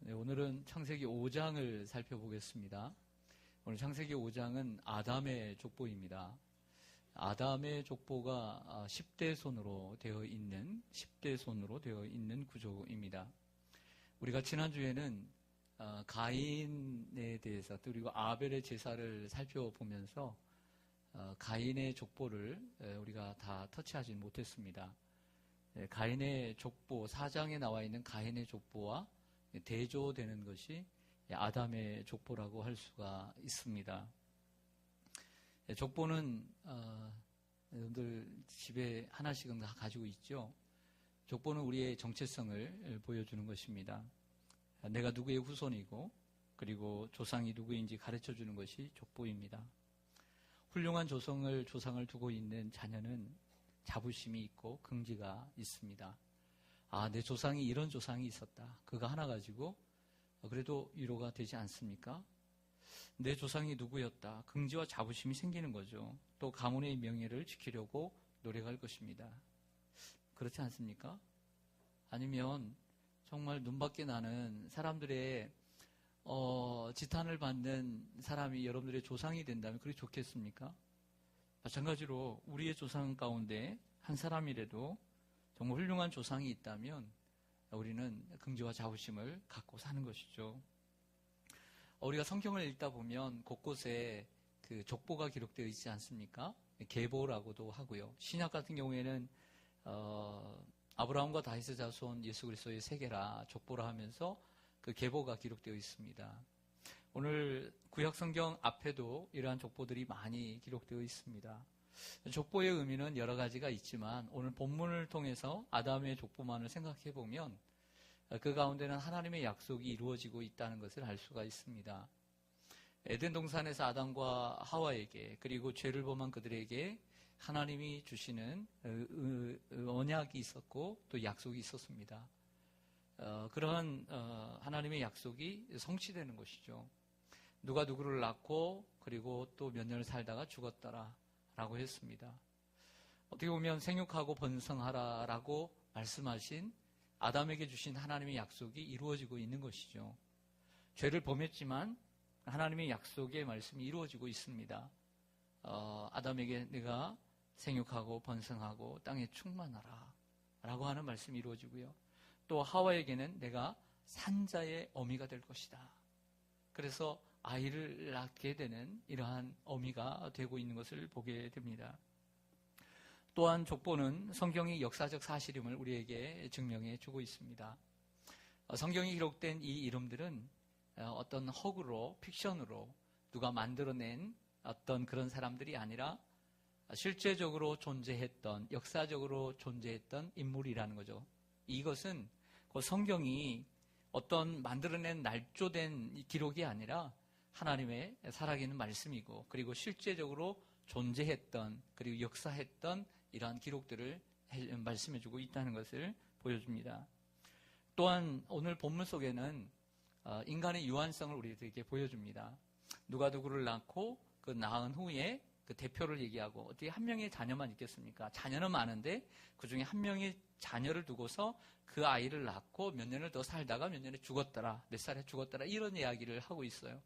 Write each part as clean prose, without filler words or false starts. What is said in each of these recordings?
네, 오늘은 창세기 5장을 살펴보겠습니다. 오늘 창세기 5장은 아담의 족보입니다. 아담의 족보가 10대 손으로 되어 있는 구조입니다. 우리가 지난주에는 가인에 대해서 그리고 아벨의 제사를 살펴보면서 가인의 족보를 우리가 다 터치하지 못했습니다. 가인의 족보, 4장에 나와 있는 가인의 족보와 대조되는 것이 아담의 족보라고 할 수가 있습니다. 족보는 여러분들 집에 하나씩은 다 가지고 있죠. 족보는 우리의 정체성을 보여주는 것입니다. 내가 누구의 후손이고 그리고 조상이 누구인지 가르쳐주는 것이 족보입니다. 훌륭한 조상을 두고 있는 자녀는 자부심이 있고 긍지가 있습니다. 내 조상이 이런 조상이 있었다. 그거 하나 가지고 그래도 위로가 되지 않습니까? 내 조상이 누구였다. 긍지와 자부심이 생기는 거죠. 또 가문의 명예를 지키려고 노력할 것입니다. 그렇지 않습니까? 아니면 정말 눈밖에 나는 사람들의 지탄을 받는 사람이 여러분들의 조상이 된다면 그게 좋겠습니까? 마찬가지로 우리의 조상 가운데 한 사람이라도 정말 훌륭한 조상이 있다면 우리는 긍지와 자부심을 갖고 사는 것이죠. 우리가 성경을 읽다 보면 곳곳에 그 족보가 기록되어 있지 않습니까? 계보라고도 하고요. 신약 같은 경우에는 아브라함과 다윗의 자손 예수 그리스도의 세계라 족보라 하면서 그 계보가 기록되어 있습니다. 오늘 구약 성경 앞에도 이러한 족보들이 많이 기록되어 있습니다. 족보의 의미는 여러 가지가 있지만 오늘 본문을 통해서 아담의 족보만을 생각해 보면 그 가운데는 하나님의 약속이 이루어지고 있다는 것을 알 수가 있습니다. 에덴 동산에서 아담과 하와에게 그리고 죄를 범한 그들에게 하나님이 주시는 언약이 있었고 또 약속이 있었습니다. 그러한 하나님의 약속이 성취되는 것이죠. 누가 누구를 낳고 그리고 또 몇 년을 살다가 죽었더라 라고 했습니다. 어떻게 보면 생육하고 번성하라 라고 말씀하신 아담에게 주신 하나님의 약속이 이루어지고 있는 것이죠. 죄를 범했지만 하나님의 약속의 말씀이 이루어지고 있습니다. 아담에게 내가 생육하고 번성하고 땅에 충만하라 라고 하는 말씀이 이루어지고요. 또 하와에게는 내가 산자의 어미가 될 것이다. 그래서 아이를 낳게 되는 이러한 어미가 되고 있는 것을 보게 됩니다. 또한 족보는 성경의 역사적 사실임을 우리에게 증명해 주고 있습니다. 성경에 기록된 이 이름들은 어떤 허구로, 픽션으로 누가 만들어낸 어떤 그런 사람들이 아니라 실제적으로 존재했던, 역사적으로 존재했던 인물이라는 거죠. 이것은 성경이 어떤 만들어낸 날조된 기록이 아니라 하나님의 살아계는 말씀이고 그리고 실제적으로 존재했던 그리고 역사했던 이러한 기록들을 말씀해주고 있다는 것을 보여줍니다. 또한 오늘 본문 속에는 인간의 유한성을 우리에게 보여줍니다. 누가 누구를 낳고 그 낳은 후에 그 대표를 얘기하고 어떻게 한 명의 자녀만 있겠습니까? 자녀는 많은데 그 중에 한 명의 자녀를 두고서 그 아이를 낳고 몇 년을 더 살다가 몇 년에 죽었더라, 몇 살에 죽었더라 이런 이야기를 하고 있어요.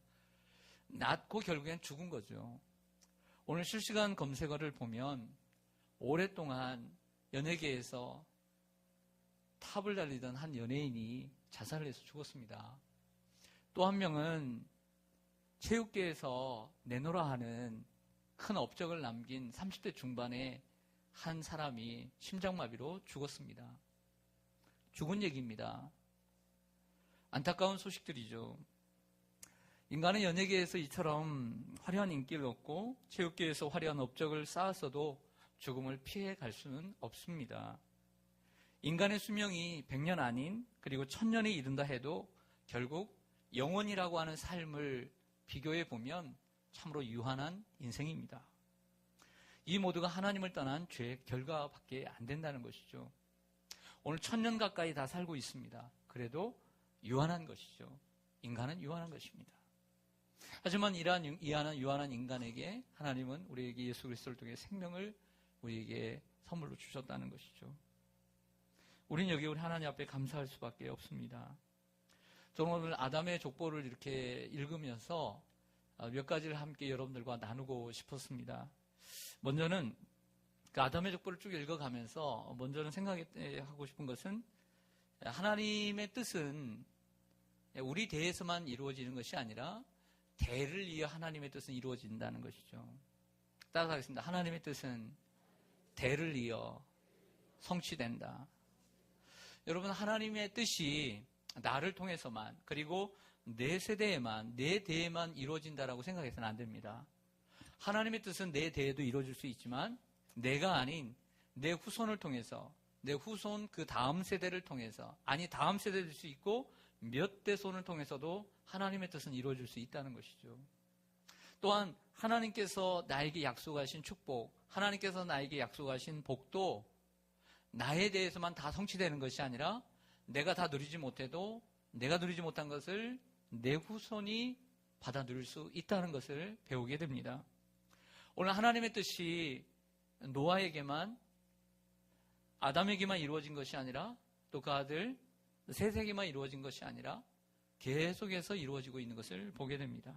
낳고 결국엔 죽은 거죠. 오늘 실시간 검색어를 보면 오랫동안 연예계에서 탑을 달리던 한 연예인이 자살을 해서 죽었습니다. 또 한 명은 체육계에서 내노라 하는 큰 업적을 남긴 30대 중반의 한 사람이 심장마비로 죽었습니다. 죽은 얘기입니다. 안타까운 소식들이죠. 인간은 연예계에서 이처럼 화려한 인기를 얻고 체육계에서 화려한 업적을 쌓았어도 죽음을 피해 갈 수는 없습니다. 인간의 수명이 100년 아닌 그리고 1000년에 이른다 해도 결국 영원이라고 하는 삶을 비교해 보면 참으로 유한한 인생입니다. 이 모두가 하나님을 떠난 죄의 결과밖에 안 된다는 것이죠. 오늘 1000년 가까이 다 살고 있습니다. 그래도 유한한 것이죠. 인간은 유한한 것입니다. 하지만 이러한 유한한 인간에게 하나님은 우리에게 예수 그리스도를 통해 생명을 우리에게 선물로 주셨다는 것이죠. 우리는 여기 우리 하나님 앞에 감사할 수밖에 없습니다. 저는 오늘 아담의 족보를 이렇게 읽으면서 몇 가지를 함께 여러분들과 나누고 싶었습니다. 먼저는 그 아담의 족보를 쭉 읽어가면서 먼저는 생각하고 싶은 것은 하나님의 뜻은 우리 대에서만 이루어지는 것이 아니라 대를 이어 하나님의 뜻은 이루어진다는 것이죠. 따라하겠습니다. 하나님의 뜻은 대를 이어 성취된다. 여러분, 하나님의 뜻이 나를 통해서만, 그리고 내 세대에만, 내 대에만 이루어진다라고 생각해서는 안 됩니다. 하나님의 뜻은 내 대에도 이루어질 수 있지만 내가 아닌 내 후손을 통해서, 내 후손 그 다음 세대를 통해서, 아니 다음 세대일 수 있고 몇 대손을 통해서도 하나님의 뜻은 이루어질 수 있다는 것이죠. 또한 하나님께서 나에게 약속하신 축복, 하나님께서 나에게 약속하신 복도 나에 대해서만 다 성취되는 것이 아니라 내가 다 누리지 못해도 내가 누리지 못한 것을 내 후손이 받아 누릴 수 있다는 것을 배우게 됩니다. 오늘 하나님의 뜻이 노아에게만, 아담에게만 이루어진 것이 아니라 또 그 아들 셋에게만 이루어진 것이 아니라 계속해서 이루어지고 있는 것을 보게 됩니다.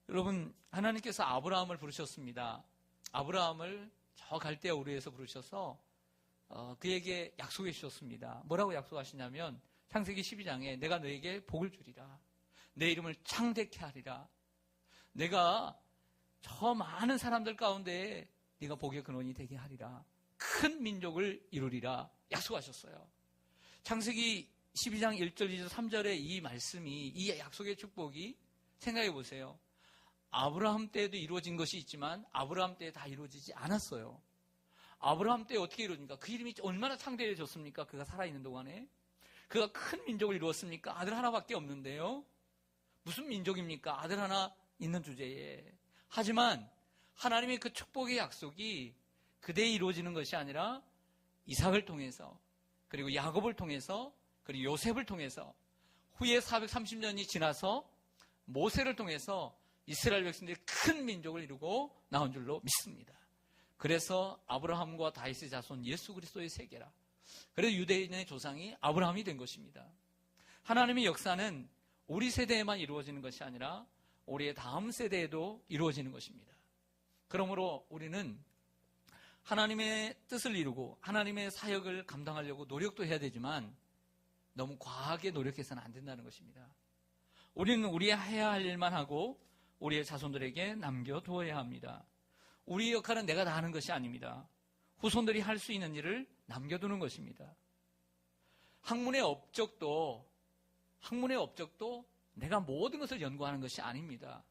여러분, 하나님께서 아브라함을 부르셨습니다. 아브라함을 저 갈대아 우르에서 부르셔서 그에게 약속해 주셨습니다. 뭐라고 약속하시냐면 창세기 12장에 내가 너에게 복을 주리라. 내 이름을 창대케 하리라. 내가 저 많은 사람들 가운데 네가 복의 근원이 되게 하리라. 큰 민족을 이루리라 약속하셨어요. 창세기 12장 1절, 2절, 3절의 이 말씀이, 이 약속의 축복이 생각해 보세요. 아브라함 때에도 이루어진 것이 있지만 아브라함 때에 다 이루어지지 않았어요. 아브라함 때에 어떻게 이루어집니까? 그 이름이 얼마나 창대해졌습니까? 그가 살아있는 동안에. 그가 큰 민족을 이루었습니까? 아들 하나밖에 없는데요. 무슨 민족입니까? 아들 하나 있는 주제에. 하지만 하나님의 그 축복의 약속이 그대에 이루어지는 것이 아니라 이삭을 통해서, 그리고 야곱을 통해서, 그리고 요셉을 통해서, 후에 430년이 지나서 모세를 통해서 이스라엘 백성들이 큰 민족을 이루고 나온 줄로 믿습니다. 그래서 아브라함과 다윗의 자손 예수 그리스도의 세계라. 그래서 유대인의 조상이 아브라함이 된 것입니다. 하나님의 역사는 우리 세대에만 이루어지는 것이 아니라 우리의 다음 세대에도 이루어지는 것입니다. 그러므로 우리는 하나님의 뜻을 이루고 하나님의 사역을 감당하려고 노력도 해야 되지만 너무 과하게 노력해서는 안 된다는 것입니다. 우리는 우리의 해야 할 일만 하고 우리의 자손들에게 남겨두어야 합니다. 우리의 역할은 내가 다 하는 것이 아닙니다. 후손들이 할 수 있는 일을 남겨두는 것입니다. 학문의 업적도 내가 모든 것을 연구하는 것이 아닙니다.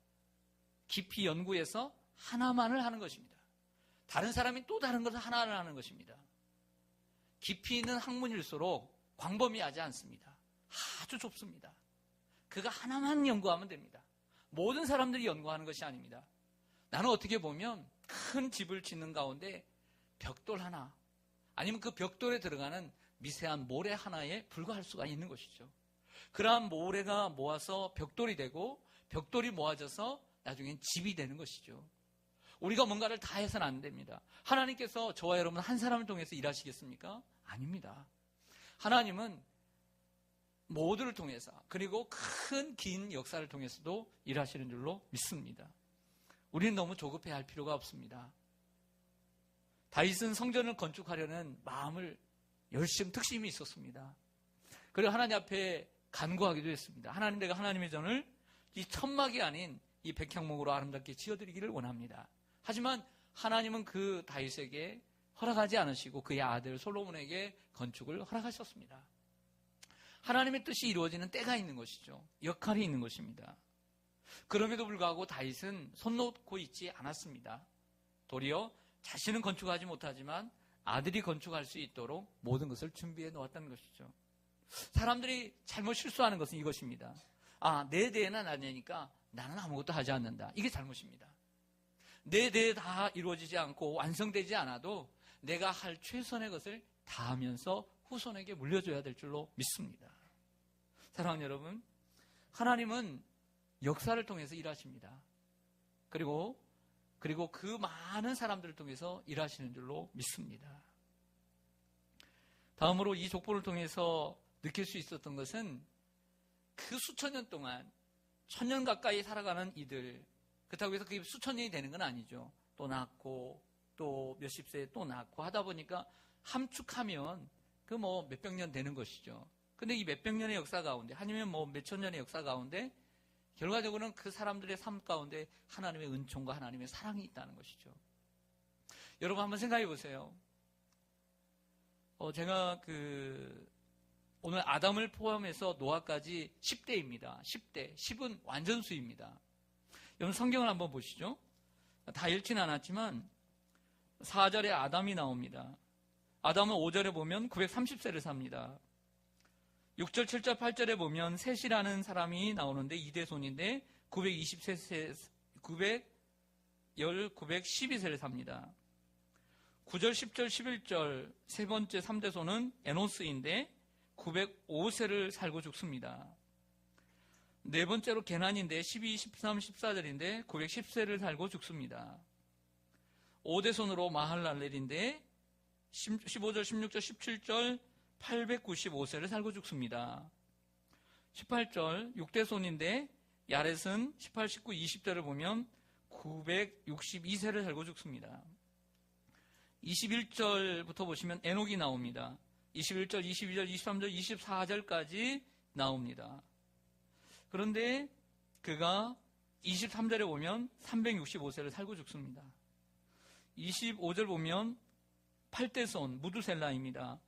깊이 연구해서 하나만을 하는 것입니다. 다른 사람이 또 다른 것을 하나를 하는 것입니다. 깊이 있는 학문일수록 광범위하지 않습니다. 아주 좁습니다. 그가 하나만 연구하면 됩니다. 모든 사람들이 연구하는 것이 아닙니다. 나는 어떻게 보면 큰 집을 짓는 가운데 벽돌 하나, 아니면 그 벽돌에 들어가는 미세한 모래 하나에 불과할 수가 있는 것이죠. 그러한 모래가 모아서 벽돌이 되고 벽돌이 모아져서 나중엔 집이 되는 것이죠. 우리가 뭔가를 다 해서는 안 됩니다. 하나님께서 저와 여러분 한 사람을 통해서 일하시겠습니까? 아닙니다. 하나님은 모두를 통해서, 그리고 큰 긴 역사를 통해서도 일하시는 줄로 믿습니다. 우리는 너무 조급해야 할 필요가 없습니다. 다윗은 성전을 건축하려는 마음을 열심 특심이 있었습니다. 그리고 하나님 앞에 간구하기도 했습니다. 하나님, 내가 하나님의 전을 이 천막이 아닌 이 백향목으로 아름답게 지어드리기를 원합니다. 하지만 하나님은 그 다윗에게 허락하지 않으시고 그의 아들 솔로몬에게 건축을 허락하셨습니다. 하나님의 뜻이 이루어지는 때가 있는 것이죠. 역할이 있는 것입니다. 그럼에도 불구하고 다윗은 손 놓고 있지 않았습니다. 도리어 자신은 건축하지 못하지만 아들이 건축할 수 있도록 모든 것을 준비해 놓았다는 것이죠. 사람들이 잘못 실수하는 것은 이것입니다. 내 대에는 안 되니까 나는 아무것도 하지 않는다. 이게 잘못입니다. 내 대에 다 이루어지지 않고 완성되지 않아도 내가 할 최선의 것을 다하면서 후손에게 물려줘야 될 줄로 믿습니다. 사랑하는 여러분, 하나님은 역사를 통해서 일하십니다. 그리고 그 많은 사람들을 통해서 일하시는 줄로 믿습니다. 다음으로 이 족보를 통해서 느낄 수 있었던 것은 그 수천 년 동안 1000년 가까이 살아가는 이들, 그렇다고 해서 그게 수천 년이 되는 건 아니죠. 또 낳고 또 몇십 세에 또 낳고 하다 보니까 함축하면 그 뭐 몇백 년 되는 것이죠. 근데 이 몇백 년의 역사 가운데, 아니면 뭐 몇천 년의 역사 가운데 결과적으로는 그 사람들의 삶 가운데 하나님의 은총과 하나님의 사랑이 있다는 것이죠. 여러분 한번 생각해 보세요. 제가 오늘 아담을 포함해서 노아까지 10대입니다. 10대. 10은 완전수입니다. 여러분 성경을 한번 보시죠. 다 읽진 않았지만 4절에 아담이 나옵니다. 아담은 5절에 보면 930세를 삽니다. 6절, 7절, 8절에 보면 셋이라는 사람이 나오는데 이대손인데 912세를 삽니다. 9절, 10절, 11절 세 번째 3대손은 에노스인데 905세를 살고 죽습니다. 네 번째로 게난인데 12, 13, 14절인데 910세를 살고 죽습니다. 5대손으로 마할랄렐인데 15절, 16절, 17절 895세를 살고 죽습니다. 18절 6대손인데 야렛은 18, 19, 20절을 보면 962세를 살고 죽습니다. 21절부터 보시면 에녹이 나옵니다. 21절, 22절, 23절, 24절까지 나옵니다. 그런데 그가 23절에 보면 365세를 살고 죽습니다. 25절 보면 8대손 무두셀라입니다.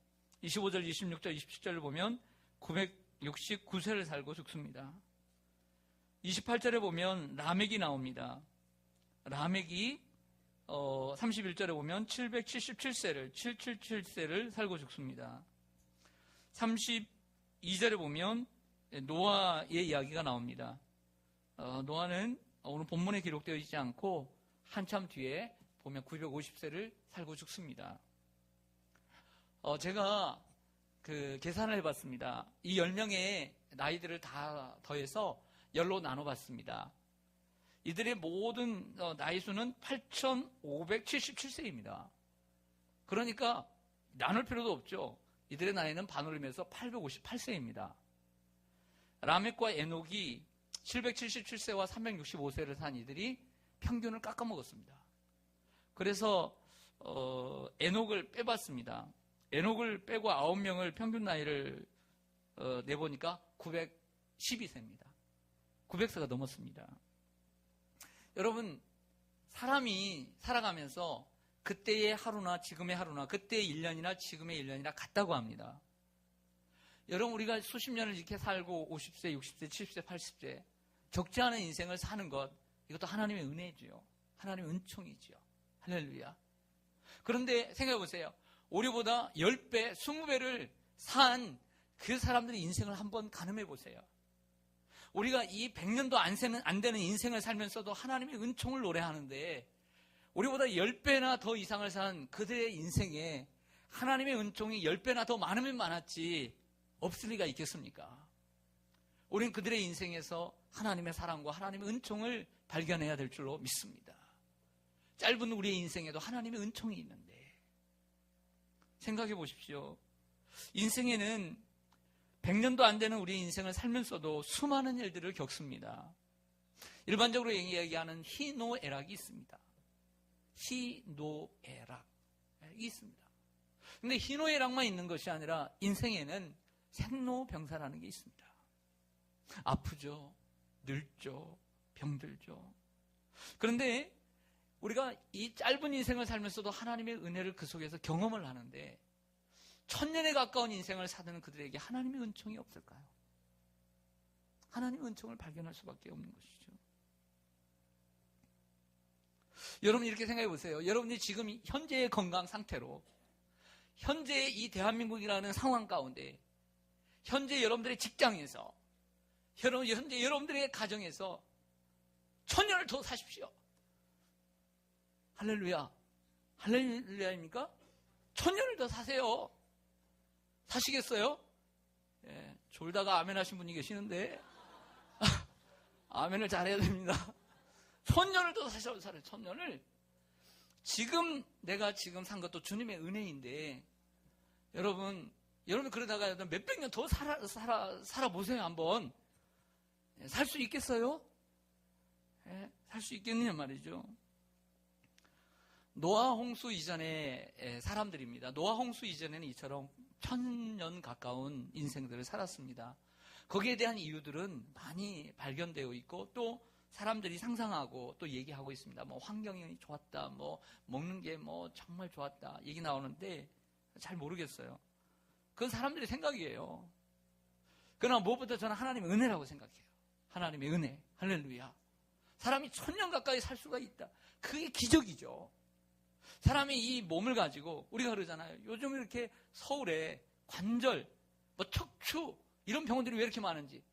25절, 26절, 27절을 보면 969세를 살고 죽습니다. 28절에 보면 라멕이 나옵니다. 라멕이 31절에 보면 777세를 살고 죽습니다. 32절에 보면 노아의 이야기가 나옵니다. 노아는 오늘 본문에 기록되어 있지 않고 한참 뒤에 보면 950세를 살고 죽습니다. 제가 계산을 해봤습니다. 이 10명의 나이들을 다 더해서 열로 나눠봤습니다. 이들의 모든 나이 수는 8,577세입니다. 그러니까 나눌 필요도 없죠. 이들의 나이는 반올림해서 858세입니다. 라멕과 에녹이 777세와 365세를 산 이들이 평균을 깎아먹었습니다. 그래서 에녹을 빼봤습니다. 에녹을 빼고 9명을 평균 나이를 내보니까 912세입니다. 900세가 넘었습니다. 여러분, 사람이 살아가면서 그때의 하루나 지금의 하루나 그때의 1년이나 지금의 1년이나 같다고 합니다. 여러분, 우리가 수십 년을 이렇게 살고 50세, 60세, 70세, 80세 적지 않은 인생을 사는 것, 이것도 하나님의 은혜지요. 하나님의 은총이지요. 할렐루야. 그런데 생각해 보세요. 우리보다 10배, 20배를 산 그 사람들의 인생을 한번 가늠해 보세요. 우리가 이 100년도 안 되는 인생을 살면서도 하나님의 은총을 노래하는데 우리보다 10배나 더 이상을 산 그들의 인생에 하나님의 은총이 10배나 더 많으면 많았지 없을 리가 있겠습니까? 우리는 그들의 인생에서 하나님의 사랑과 하나님의 은총을 발견해야 될 줄로 믿습니다. 짧은 우리의 인생에도 하나님의 은총이 있는데 생각해 보십시오. 인생에는 100년도 안 되는 우리의 인생을 살면서도 수많은 일들을 겪습니다. 일반적으로 얘기하는 희노애락이 있습니다. 희노애락이 있습니다. 그런데 희노애락만 있는 것이 아니라 인생에는 생로병사라는 게 있습니다. 아프죠. 늙죠. 병들죠. 그런데 우리가 이 짧은 인생을 살면서도 하나님의 은혜를 그 속에서 경험을 하는데 1000년에 가까운 인생을 사는 그들에게 하나님의 은총이 없을까요? 하나님의 은총을 발견할 수밖에 없는 것이죠. 여러분 이렇게 생각해 보세요. 여러분이 지금 현재의 건강 상태로 현재의 이 대한민국이라는 상황 가운데 현재 여러분들의 직장에서 현재 여러분들의 가정에서 1000년을 더 사십시오. 할렐루야. 할렐루야입니까? 1000년을 더 사세요. 사시겠어요? 예, 졸다가 아멘 하신 분이 계시는데 아멘을 잘해야 됩니다. 1000년을 더 사셔도 살아요. 1000년을. 지금 내가 지금 산 것도 주님의 은혜인데 여러분 그러다가 몇백 년 더 살아보세요. 한번 살 수 있겠어요? 살 수 있겠느냐 말이죠. 노아 홍수 이전의 사람들입니다. 노아 홍수 이전에는 이처럼 1000년 가까운 인생들을 살았습니다. 거기에 대한 이유들은 많이 발견되어 있고 또 사람들이 상상하고 또 얘기하고 있습니다. 뭐 환경이 좋았다, 뭐 먹는 게 뭐 정말 좋았다 얘기 나오는데 잘 모르겠어요. 그건 사람들의 생각이에요. 그러나 무엇보다 저는 하나님의 은혜라고 생각해요. 하나님의 은혜, 할렐루야. 사람이 1000년 가까이 살 수가 있다. 그게 기적이죠. 사람이 이 몸을 가지고 우리가 그러잖아요. 요즘 이렇게 서울에 관절, 뭐 척추 이런 병원들이 왜 이렇게 많은지.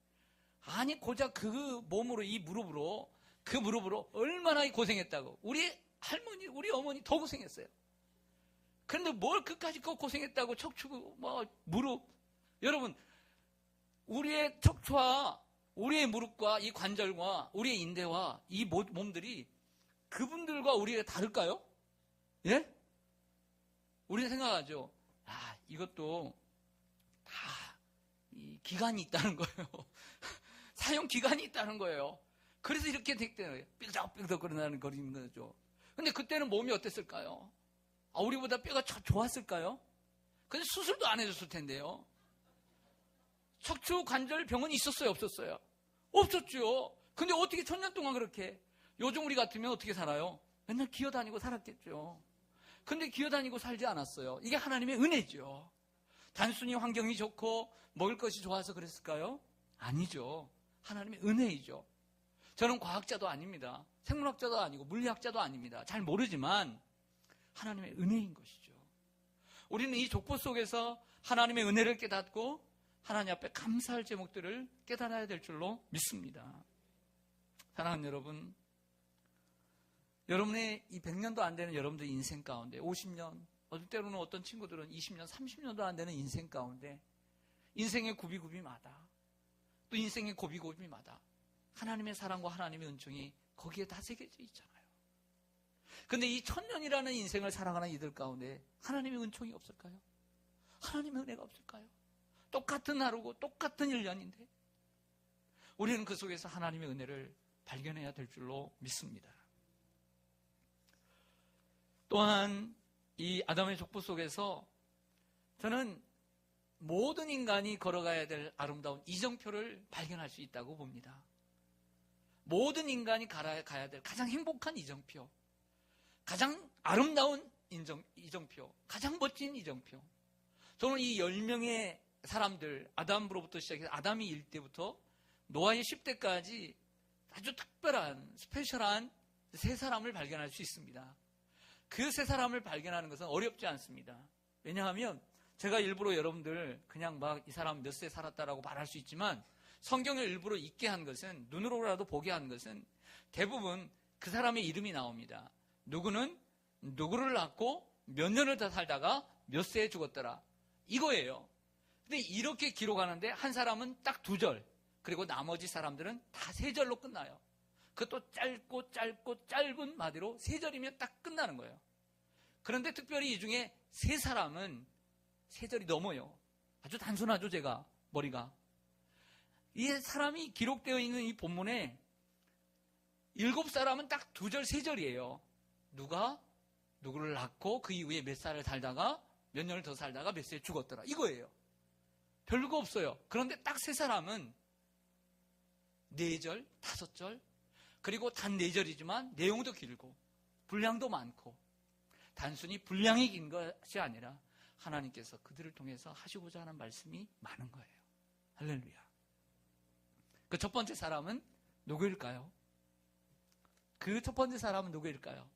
아니 고작 그 몸으로 이 무릎으로 그 무릎으로 얼마나 고생했다고. 우리 할머니, 우리 어머니 더 고생했어요. 그런데 뭘 그까짓 거 고생했다고 척추, 뭐 무릎. 여러분 우리의 척추와 우리의 무릎과 이 관절과 우리의 인대와 이 몸들이 그분들과 우리가 다를까요? 예? 우리는 생각하죠. 아, 이것도 다 이 기간이 있다는 거예요. 사용 기간이 있다는 거예요. 그래서 이렇게 되는 거예요. 삐걱삐걱 거리는 거죠. 근데 그때는 몸이 어땠을까요? 아, 우리보다 뼈가 좋았을까요? 근데 수술도 안 해줬을 텐데요. 척추 관절 병원이 있었어요, 없었어요? 없었죠. 근데 어떻게 1000년 동안 그렇게. 요즘 우리 같으면 어떻게 살아요? 맨날 기어다니고 살았겠죠. 근데 기어다니고 살지 않았어요. 이게 하나님의 은혜죠. 단순히 환경이 좋고 먹을 것이 좋아서 그랬을까요? 아니죠. 하나님의 은혜이죠. 저는 과학자도 아닙니다. 생물학자도 아니고 물리학자도 아닙니다. 잘 모르지만 하나님의 은혜인 것이죠. 우리는 이 족보 속에서 하나님의 은혜를 깨닫고 하나님 앞에 감사할 제목들을 깨달아야 될 줄로 믿습니다. 사랑하는 여러분, 여러분의 이 100년도 안 되는 여러분들의 인생 가운데 50년, 어떨 때로는 어떤 친구들은 20년, 30년도 안 되는 인생 가운데 인생의 굽이굽이마다 또 인생의 고비고비마다 하나님의 사랑과 하나님의 은총이 거기에 다 새겨져 있잖아요. 그런데 이 1000년이라는 인생을 살아가는 이들 가운데 하나님의 은총이 없을까요? 하나님의 은혜가 없을까요? 똑같은 하루고 똑같은 1년인데 우리는 그 속에서 하나님의 은혜를 발견해야 될 줄로 믿습니다. 또한 이 아담의 족보 속에서 저는 모든 인간이 걸어가야 될 아름다운 이정표를 발견할 수 있다고 봅니다. 모든 인간이 가야 될 가장 행복한 이정표, 가장 아름다운 이정표, 가장 멋진 이정표. 저는 이 10명의 사람들, 아담으로부터 시작해서 아담이 1대부터 노아의 10대까지 아주 특별한, 스페셜한 세 사람을 발견할 수 있습니다. 그 세 사람을 발견하는 것은 어렵지 않습니다. 왜냐하면 제가 일부러 여러분들 그냥 막 이 사람 몇 세 살았다라고 말할 수 있지만 성경을 일부러 읽게 한 것은, 눈으로라도 보게 한 것은 대부분 그 사람의 이름이 나옵니다. 누구는 누구를 낳고 몇 년을 더 살다가 몇 세에 죽었더라. 이거예요. 근데 이렇게 기록하는데 한 사람은 딱 2절, 그리고 나머지 사람들은 다 3절로 끝나요. 그것도 짧고 짧은 마디로 3절이면 딱 끝나는 거예요. 그런데 특별히 이 중에 3사람은 3절이 넘어요. 아주 단순하죠, 제가 머리가. 이 사람이 기록되어 있는 이 본문에 7사람은 딱 2절, 3절이에요. 누가 누구를 낳고 그 이후에 몇 살을 살다가 몇 년을 더 살다가 몇 세에 죽었더라. 이거예요. 별거 없어요. 그런데 딱 3사람은 4절, 5절, 그리고 단 4절이지만 내용도 길고 분량도 많고, 단순히 분량이 긴 것이 아니라 하나님께서 그들을 통해서 하시고자 하는 말씀이 많은 거예요. 할렐루야. 그 첫 번째 사람은 누구일까요? 그 첫 번째 사람은 누구일까요?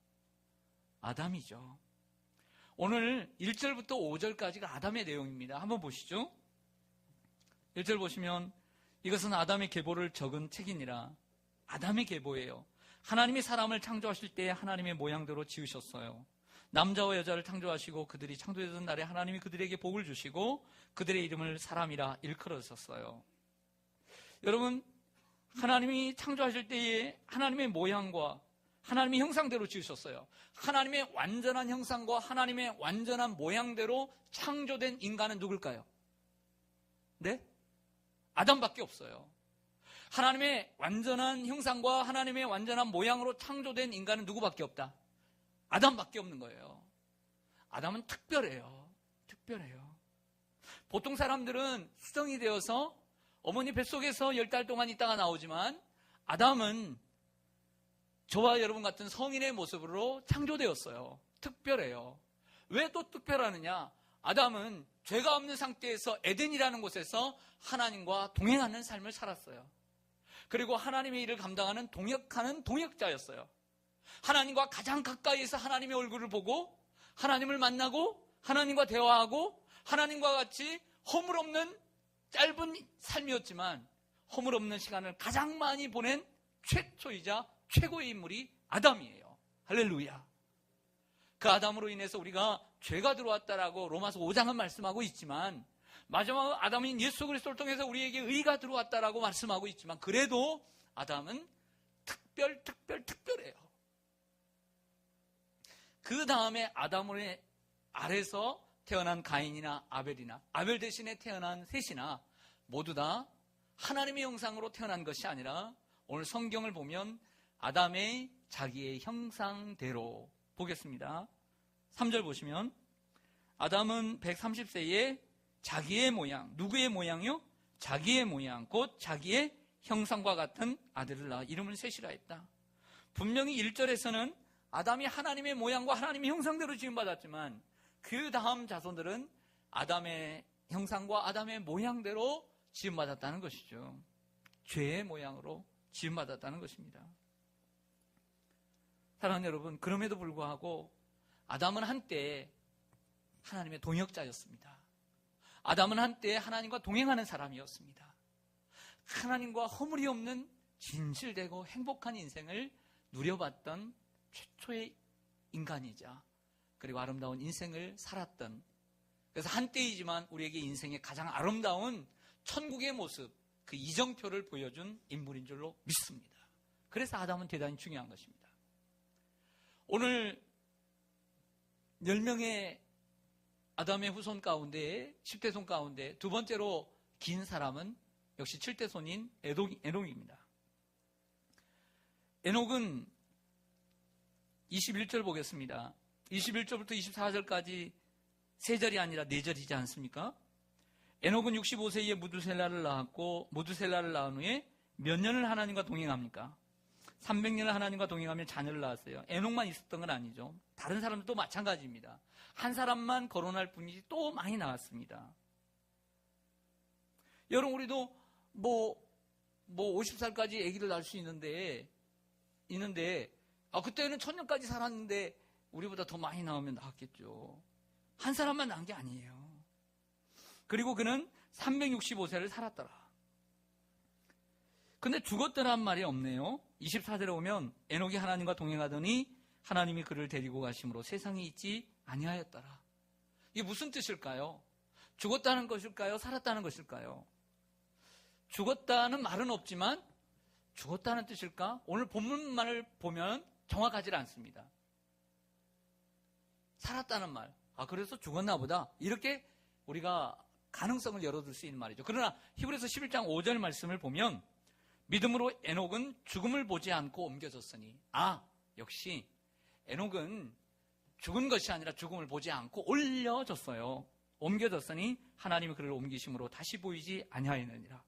아담이죠. 오늘 1절부터 5절까지가 아담의 내용입니다. 한번 보시죠. 1절 보시면 이것은 아담의 계보를 적은 책이니라. 아담의 계보예요. 하나님이 사람을 창조하실 때 하나님의 모양대로 지으셨어요. 남자와 여자를 창조하시고 그들이 창조되던 날에 하나님이 그들에게 복을 주시고 그들의 이름을 사람이라 일컬으셨어요. 여러분, 하나님이 창조하실 때에 하나님의 모양과 하나님의 형상대로 지으셨어요. 하나님의 완전한 형상과 하나님의 완전한 모양대로 창조된 인간은 누굴까요? 네? 아담밖에 없어요. 하나님의 완전한 형상과 하나님의 완전한 모양으로 창조된 인간은 누구밖에 없다? 아담밖에 없는 거예요. 아담은 특별해요. 특별해요. 보통 사람들은 수정이 되어서 어머니 뱃속에서 10달 동안 있다가 나오지만 아담은 저와 여러분 같은 성인의 모습으로 창조되었어요. 특별해요. 왜 또 특별하느냐? 아담은 죄가 없는 상태에서 에덴이라는 곳에서 하나님과 동행하는 삶을 살았어요. 그리고 하나님의 일을 감당하는 동역하는 동역자였어요. 하나님과 가장 가까이에서 하나님의 얼굴을 보고 하나님을 만나고 하나님과 대화하고 하나님과 같이 허물없는 짧은 삶이었지만 허물없는 시간을 가장 많이 보낸 최초이자 최고의 인물이 아담이에요. 할렐루야. 그 아담으로 인해서 우리가 죄가 들어왔다라고 로마서 5장은 말씀하고 있지만 마지막 아담인 예수 그리스도를 통해서 우리에게 의가 들어왔다라고 말씀하고 있지만 그래도 아담은 특별해요. 그 다음에 아담의 아래서 태어난 가인이나 아벨이나 아벨 대신에 태어난 셋이나 모두 다 하나님의 형상으로 태어난 것이 아니라 오늘 성경을 보면 아담의 자기의 형상대로 보겠습니다. 3절 보시면 아담은 130세에 자기의 모양, 누구의 모양이요? 자기의 모양, 곧 자기의 형상과 같은 아들을 낳아 이름을 셋이라 했다. 분명히 1절에서는 아담이 하나님의 모양과 하나님의 형상대로 지음받았지만 그 다음 자손들은 아담의 형상과 아담의 모양대로 지음받았다는 것이죠. 죄의 모양으로 지음받았다는 것입니다. 사랑하는 여러분, 그럼에도 불구하고 아담은 한때 하나님의 동역자였습니다. 아담은 한때 하나님과 동행하는 사람이었습니다. 하나님과 허물이 없는 진실되고 행복한 인생을 누려봤던 최초의 인간이자 그리고 아름다운 인생을 살았던, 그래서 한때이지만 우리에게 인생의 가장 아름다운 천국의 모습, 그 이정표를 보여준 인물인 줄로 믿습니다. 그래서 아담은 대단히 중요한 것입니다. 오늘 10명의 아담의 후손 가운데 10대 손 가운데 두 번째로 긴 사람은 역시 7대 손인 에녹입니다. 에녹은 21절 보겠습니다. 21절부터 24절까지 3절이 아니라 4절이지 않습니까? 에녹은 65세에 무두셀라를 낳았고 무두셀라를 낳은 후에 몇 년을 하나님과 동행합니까? 300년을 하나님과 동행하며 자녀를 낳았어요. 에녹만 있었던 건 아니죠. 다른 사람들도 마찬가지입니다. 한 사람만 거론할 뿐이지 또 많이 나왔습니다. 여러분, 우리도 뭐 50살까지 아기를 낳을 수 있는데 그때는 1000년까지 살았는데 우리보다 더 많이 나오면 나왔겠죠. 한 사람만 낳은 게 아니에요. 그리고 그는 365세를 살았더라. 근데 죽었더란 말이 없네요. 24절에 오면 에녹이 하나님과 동행하더니 하나님이 그를 데리고 가심으로 세상에 있지 아니하였더라. 이게 무슨 뜻일까요? 죽었다는 것일까요? 살았다는 것일까요? 죽었다는 말은 없지만 죽었다는 뜻일까? 오늘 본문만을 보면 정확하지 않습니다. 살았다는 말. 그래서 죽었나 보다. 이렇게 우리가 가능성을 열어둘 수 있는 말이죠. 그러나 히브리서 11장 5절 말씀을 보면 믿음으로 에녹은 죽음을 보지 않고 옮겨졌으니 역시 에녹은 죽은 것이 아니라 죽음을 보지 않고 올려졌어요. 옮겨졌으니 하나님이 그를 옮기심으로 다시 보이지 아니하였느니라.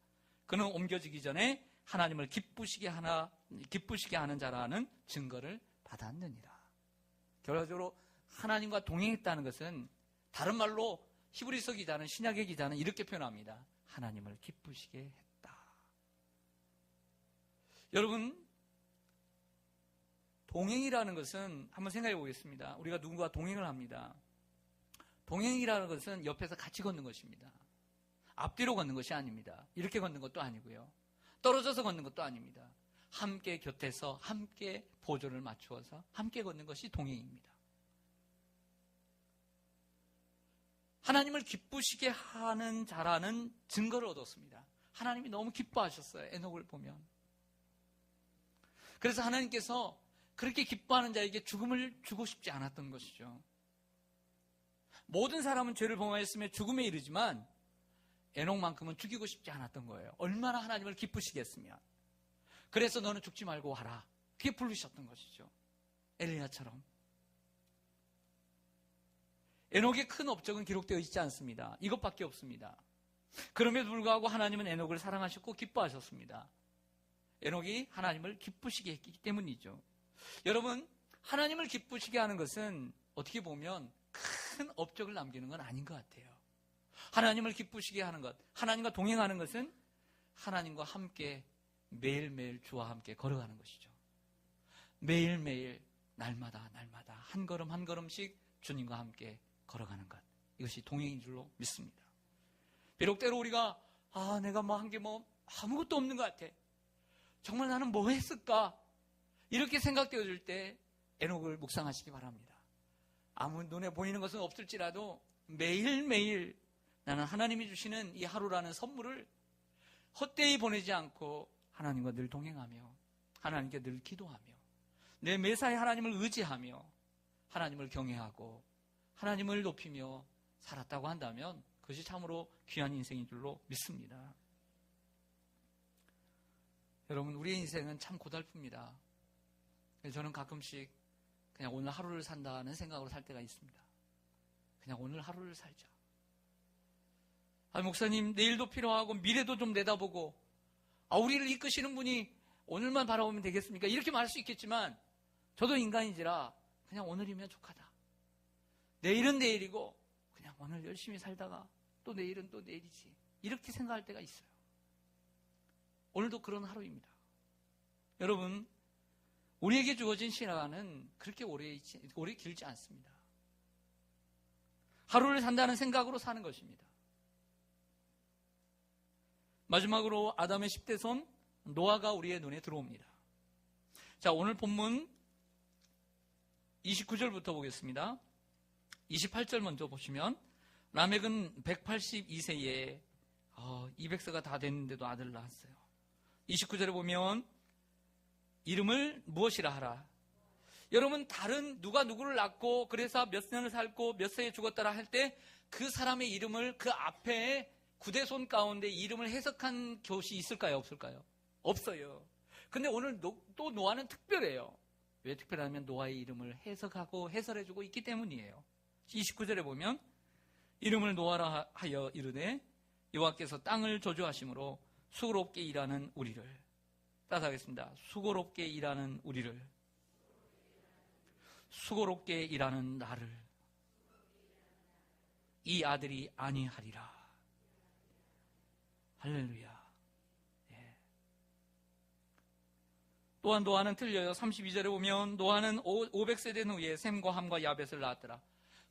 그는 옮겨지기 전에 하나님을 기쁘시게 하는 자라는 증거를 받았느니라. 결과적으로 하나님과 동행했다는 것은, 다른 말로 히브리서 기자는, 신약의 기자는 이렇게 표현합니다. 하나님을 기쁘시게 했다. 여러분, 동행이라는 것은 한번 생각해 보겠습니다. 우리가 누군가와 동행을 합니다. 동행이라는 것은 옆에서 같이 걷는 것입니다. 앞뒤로 걷는 것이 아닙니다. 이렇게 걷는 것도 아니고요. 떨어져서 걷는 것도 아닙니다. 함께 곁에서 함께 보조를 맞추어서 함께 걷는 것이 동행입니다. 하나님을 기쁘시게 하는 자라는 증거를 얻었습니다. 하나님이 너무 기뻐하셨어요. 에녹을 보면. 그래서 하나님께서 그렇게 기뻐하는 자에게 죽음을 주고 싶지 않았던 것이죠. 모든 사람은 죄를 범하였으며 죽음에 이르지만 에녹만큼은 죽이고 싶지 않았던 거예요. 얼마나 하나님을 기쁘시겠으면. 그래서 너는 죽지 말고 와라. 그게 부르셨던 것이죠. 엘리야처럼. 에녹의 큰 업적은 기록되어 있지 않습니다. 이것밖에 없습니다. 그럼에도 불구하고 하나님은 에녹을 사랑하셨고 기뻐하셨습니다. 에녹이 하나님을 기쁘시게 했기 때문이죠. 여러분, 하나님을 기쁘시게 하는 것은 어떻게 보면 큰 업적을 남기는 건 아닌 것 같아요. 하나님을 기쁘시게 하는 것, 하나님과 동행하는 것은 하나님과 함께 매일매일 주와 함께 걸어가는 것이죠. 매일매일 날마다 한 걸음 한 걸음씩 주님과 함께 걸어가는 것, 이것이 동행인 줄로 믿습니다. 비록 때로 우리가 내가 한 게 아무것도 없는 것 같아, 정말 나는 뭐 했을까, 이렇게 생각되어질 때 에녹을 묵상하시기 바랍니다. 아무 눈에 보이는 것은 없을지라도 매일매일 나는 하나님이 주시는 이 하루라는 선물을 헛되이 보내지 않고 하나님과 늘 동행하며 하나님께 늘 기도하며 내 매사에 하나님을 의지하며 하나님을 경외하고 하나님을 높이며 살았다고 한다면 그것이 참으로 귀한 인생인 줄로 믿습니다. 여러분, 우리의 인생은 참 고달픕니다. 저는 가끔씩 그냥 오늘 하루를 산다는 생각으로 살 때가 있습니다. 그냥 오늘 하루를 살자. 목사님, 내일도 필요하고 미래도 좀 내다보고 우리를 이끄시는 분이 오늘만 바라보면 되겠습니까? 이렇게 말할 수 있겠지만 저도 인간인지라 그냥 오늘이면 족하다. 내일은 내일이고 그냥 오늘 열심히 살다가 또 내일은 또 내일이지, 이렇게 생각할 때가 있어요. 오늘도 그런 하루입니다. 여러분, 우리에게 주어진 시간은 그렇게 오래 길지 않습니다. 하루를 산다는 생각으로 사는 것입니다. 마지막으로 아담의 10대 손 노아가 우리의 눈에 들어옵니다. 자, 오늘 본문 29절부터 보겠습니다. 28절 먼저 보시면, 라멕은 182세에 200세가 다 됐는데도 아들을 낳았어요. 29절에 보면 이름을 무엇이라 하라. 여러분, 다른 누가 누구를 낳고 그래서 몇 년을 살고 몇 세에 죽었다라 할 때 그 사람의 이름을 그 앞에 구대손 가운데 이름을 해석한 교시 있을까요? 없을까요? 없어요. 근데 오늘 또 노아는 특별해요. 왜 특별하냐면 노아의 이름을 해석하고 해설해주고 있기 때문이에요. 29절에 보면 이름을 노아라 하여 이르되 여호와께서 땅을 저주하심으로 수고롭게 일하는 우리를, 따라서 하겠습니다. 수고롭게 일하는 우리를, 수고롭게 일하는 나를 이 아들이 아니하리라. 할렐루야. 예. 또한 노아는 틀려요. 32절에 보면 노아는 500세 된 후에 셈과 함과 야벳을 낳았더라.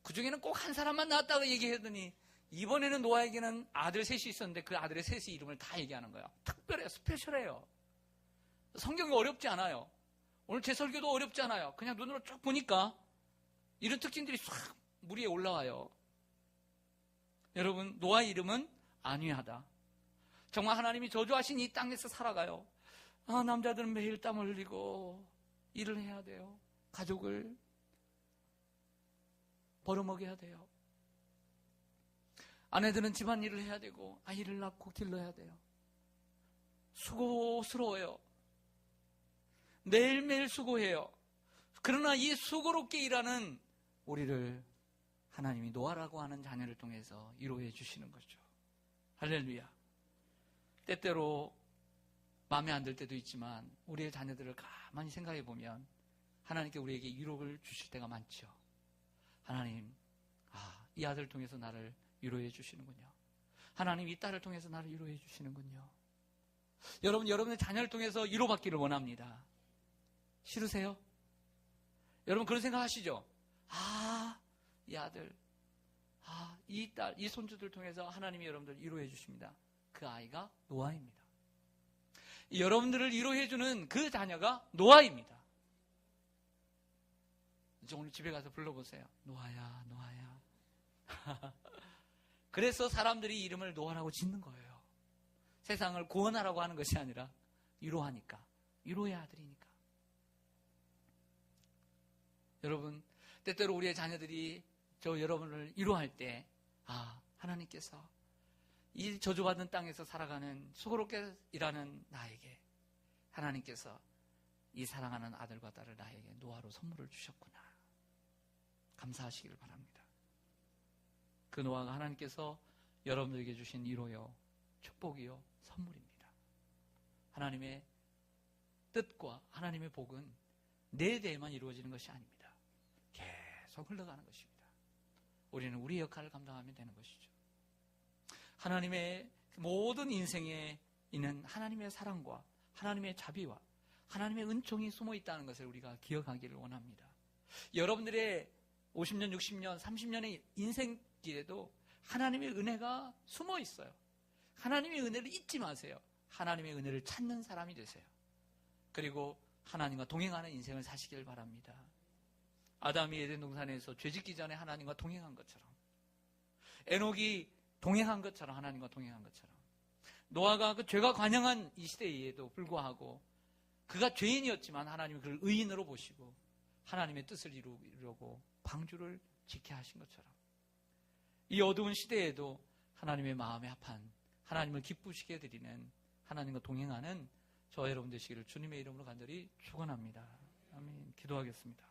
그 중에는 꼭 한 사람만 낳았다고 얘기하더니 이번에는 노아에게는 아들 셋이 있었는데 그 아들의 셋의 이름을 다 얘기하는 거야. 특별해요. 스페셜해요. 성경이 어렵지 않아요. 오늘 제 설교도 어렵지 않아요. 그냥 눈으로 쭉 보니까 이런 특징들이 싹 물 위에 올라와요. 여러분, 노아의 이름은 안위하다. 정말 하나님이 저주하신 이 땅에서 살아가요. 남자들은 매일 땀 흘리고 일을 해야 돼요. 가족을 벌어먹여야 돼요. 아내들은 집안일을 해야 되고 아이를 낳고 길러야 돼요. 수고스러워요. 매일매일 수고해요. 그러나 이 수고롭게 일하는 우리를 하나님이 노아라고 하는 자녀를 통해서 위로해 주시는 거죠. 할렐루야. 때때로 마음에 안 들 때도 있지만 우리의 자녀들을 가만히 생각해 보면 하나님께 우리에게 위로를 주실 때가 많죠. 하나님, 이 아들을 통해서 나를 위로해 주시는군요. 하나님, 이 딸을 통해서 나를 위로해 주시는군요. 여러분, 여러분의 자녀를 통해서 위로받기를 원합니다. 싫으세요? 여러분, 그런 생각 하시죠? 이 아들, 이 딸, 이 손주들 통해서 하나님이 여러분들 위로해 주십니다. 그 아이가 노아입니다. 여러분들을 위로해 주는 그 자녀가 노아입니다. 이제 오늘 집에 가서 불러보세요. 노아야, 노아야. 그래서 사람들이 이름을 노아라고 짓는 거예요. 세상을 구원하라고 하는 것이 아니라 위로하니까, 위로의 아들이니까. 여러분, 때때로 우리의 자녀들이 저 여러분을 위로할 때 하나님께서 이 저주받은 땅에서 살아가는 수고롭게 일하는 나에게 하나님께서 이 사랑하는 아들과 딸을 나에게 노아로 선물을 주셨구나. 감사하시기를 바랍니다. 그 노아가 하나님께서 여러분들에게 주신 위로요, 축복이요, 선물입니다. 하나님의 뜻과 하나님의 복은 내 대에만 이루어지는 것이 아닙니다. 계속 흘러가는 것입니다. 우리는 우리 역할을 감당하면 되는 것이죠. 하나님의 모든 인생에 있는 하나님의 사랑과 하나님의 자비와 하나님의 은총이 숨어 있다는 것을 우리가 기억하기를 원합니다. 여러분들의 50년, 60년, 30년의 인생길에도 하나님의 은혜가 숨어 있어요. 하나님의 은혜를 잊지 마세요. 하나님의 은혜를 찾는 사람이 되세요. 그리고 하나님과 동행하는 인생을 사시길 바랍니다. 아담이 에덴 동산에서 죄짓기 전에 하나님과 동행한 것처럼, 에녹이 동행한 것처럼, 하나님과 동행한 것처럼, 노아가 그 죄가 관영한 이 시대에도 불구하고 그가 죄인이었지만 하나님이 그를 의인으로 보시고 하나님의 뜻을 이루려고 방주를 지켜 하신 것처럼, 이 어두운 시대에도 하나님의 마음에 합한, 하나님을 기쁘시게 해드리는, 하나님과 동행하는 저와 여러분 되시기를 주님의 이름으로 간절히 축원합니다. 아멘. 기도하겠습니다.